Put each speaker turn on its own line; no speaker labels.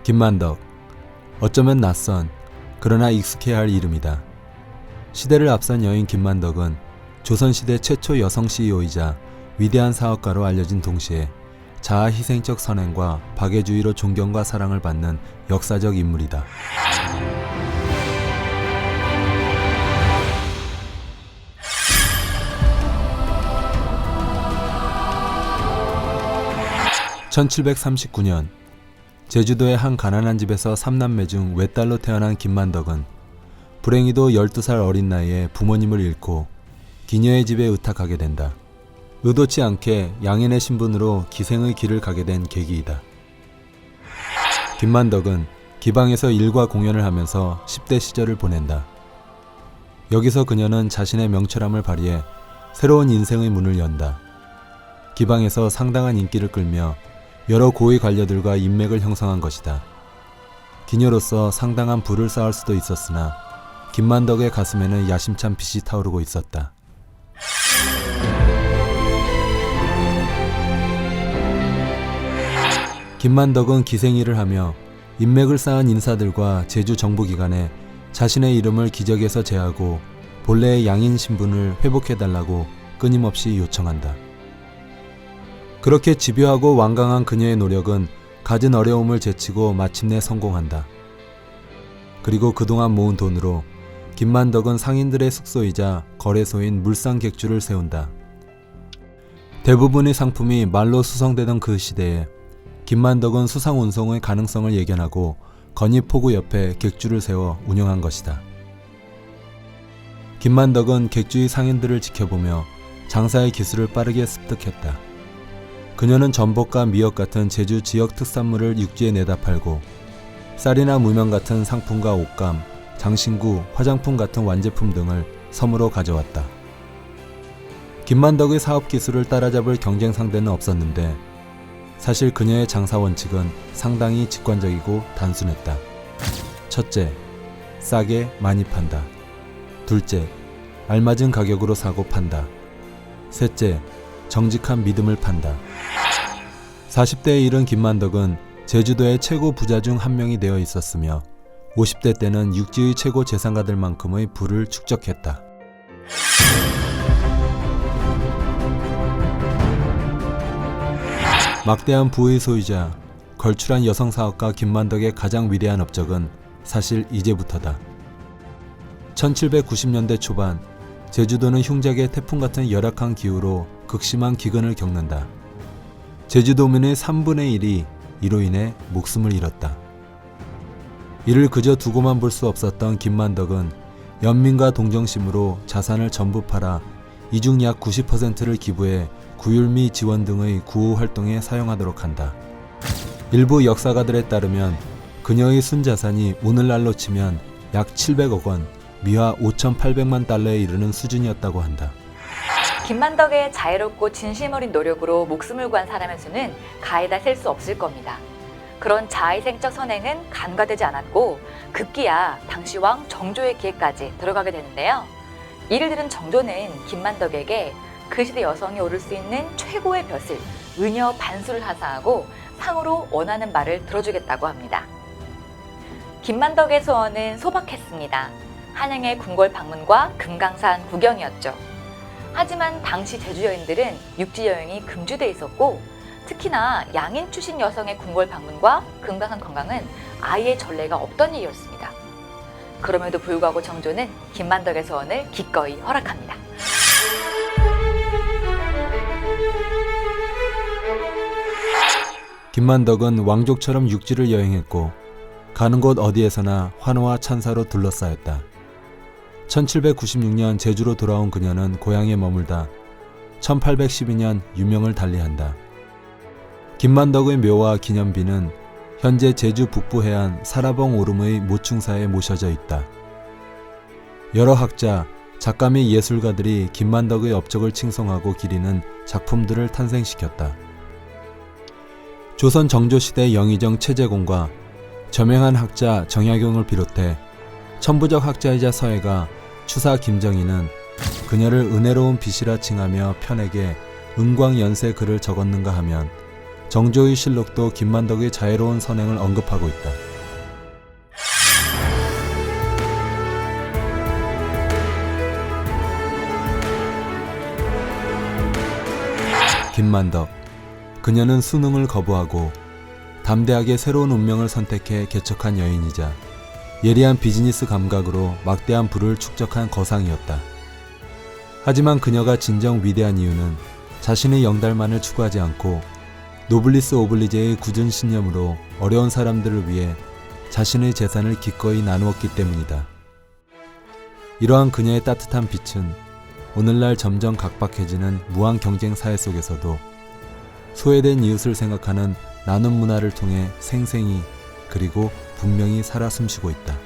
김만덕. 어쩌면 낯선, 그러나 익숙해야 할 이름이다. 시대를 앞선 여인 김만덕은 조선시대 최초 여성 CEO이자 위대한 사업가로 알려진 동시에 자아 희생적 선행과 박애주의로 존경과 사랑을 받는 역사적 인물이다. (1739년) 제주도의 한 가난한 집에서 3남매 중 외딸로 태어난 김만덕은 불행히도 12살 어린 나이에 부모님을 잃고 기녀의 집에 의탁하게 된다. 의도치 않게 양인의 신분으로 기생의 길을 가게 된 계기이다. 김만덕은 기방에서 일과 공연을 하면서 10대 시절을 보낸다. 여기서 그녀는 자신의 명철함을 발휘해 새로운 인생의 문을 연다. 기방에서 상당한 인기를 끌며 여러 고위 관료들과 인맥을 형성한 것이다. 기녀로서 상당한 부를 쌓을 수도 있었으나 김만덕의 가슴에는 야심찬 빛이 타오르고 있었다. 김만덕은 기생일을 하며 인맥을 쌓은 인사들과 제주 정부기관에 자신의 이름을 기적에서 제하고 본래의 양인 신분을 회복해달라고 끊임없이 요청한다. 그렇게 집요하고 완강한 그녀의 노력은 갖은 어려움을 제치고 마침내 성공한다. 그리고 그동안 모은 돈으로 김만덕은 상인들의 숙소이자 거래소인 물상객주를 세운다. 대부분의 상품이 말로 수송되던 그 시대에 김만덕은 수상운송의 가능성을 예견하고 건입포구 옆에 객주를 세워 운영한 것이다. 김만덕은 객주의 상인들을 지켜보며 장사의 기술을 빠르게 습득했다. 그녀는 전복과 미역 같은 제주 지역 특산물을 육지에 내다 팔고 쌀이나 무명 같은 상품과 옷감, 장신구, 화장품 같은 완제품 등을 섬으로 가져왔다. 김만덕의 사업 기술을 따라잡을 경쟁 상대는 없었는데 사실 그녀의 장사 원칙은 상당히 직관적이고 단순했다. 첫째, 싸게 많이 판다. 둘째, 알맞은 가격으로 사고 판다. 셋째, 정직한 믿음을 판다. 40대에 이른 김만덕은 제주도의 최고 부자 중 한 명이 되어 있었으며 50대 때는 육지의 최고 재산가들만큼의 부를 축적했다. 막대한 부의 소유자, 걸출한 여성 사업가 김만덕의 가장 위대한 업적은 사실 이제부터다. 1790년대 초반 제주도는 흉작의 태풍 같은 열악한 기후로 극심한 기근을 겪는다. 제주도민의 3분의 1이 이로 인해 목숨을 잃었다. 이를 그저 두고만 볼 수 없었던 김만덕은 연민과 동정심으로 자산을 전부 팔아 이 중 약 90%를 기부해 구휼미 지원 등의 구호 활동에 사용하도록 한다. 일부 역사가들에 따르면 그녀의 순자산이 오늘날로 치면 약 700억 원, 미화 5,800만 달러에 이르는 수준이었다고 한다.
김만덕의 자애롭고 진심 어린 노력으로 목숨을 구한 사람의 수는 가에다 셀 수 없을 겁니다. 그런 자아희생적 선행은 간과되지 않았고 급기야 당시 왕 정조의 기회까지 들어가게 되는데요. 이를 들은 정조는 김만덕에게 그 시대 여성이 오를 수 있는 최고의 벼슬, 의녀 반수를 하사하고 상으로 원하는 말을 들어주겠다고 합니다. 김만덕의 소원은 소박했습니다. 한양의 궁궐 방문과 금강산 구경이었죠. 하지만 당시 제주 여인들은 육지 여행이 금지돼 있었고 특히나 양인 출신 여성의 궁궐 방문과 금강산 관광은 아예 전례가 없던 일이었습니다. 그럼에도 불구하고 정조는 김만덕의 소원을 기꺼이 허락합니다.
김만덕은 왕족처럼 육지를 여행했고 가는 곳 어디에서나 환호와 찬사로 둘러싸였다. 1796년 제주로 돌아온 그녀는 고향에 머물다 1812년 유명을 달리한다. 김만덕의 묘와 기념비는 현재 제주 북부 해안 사라봉 오름의 모충사에 모셔져 있다. 여러 학자, 작가 및 예술가들이 김만덕의 업적을 칭송하고 기리는 작품들을 탄생시켰다. 조선 정조시대 영의정 최재공과 저명한 학자 정약용을 비롯해 천부적 학자이자 서예가 추사 김정희는 그녀를 은혜로운 빛이라 칭하며 편에게 은광연세 글을 적었는가 하면 정조의 실록도 김만덕의 자애로운 선행을 언급하고 있다. 김만덕. 그녀는 수능을 거부하고 담대하게 새로운 운명을 선택해 개척한 여인이자 예리한 비즈니스 감각으로 막대한 부를 축적한 거상이었다. 하지만 그녀가 진정 위대한 이유는 자신의 영달만을 추구하지 않고 노블리스 오블리제의 굳은 신념으로 어려운 사람들을 위해 자신의 재산을 기꺼이 나누었기 때문이다. 이러한 그녀의 따뜻한 빛은 오늘날 점점 각박해지는 무한 경쟁 사회 속에서도 소외된 이웃을 생각하는 나눔 문화를 통해 생생히 그리고 분명히 살아 숨쉬고 있다.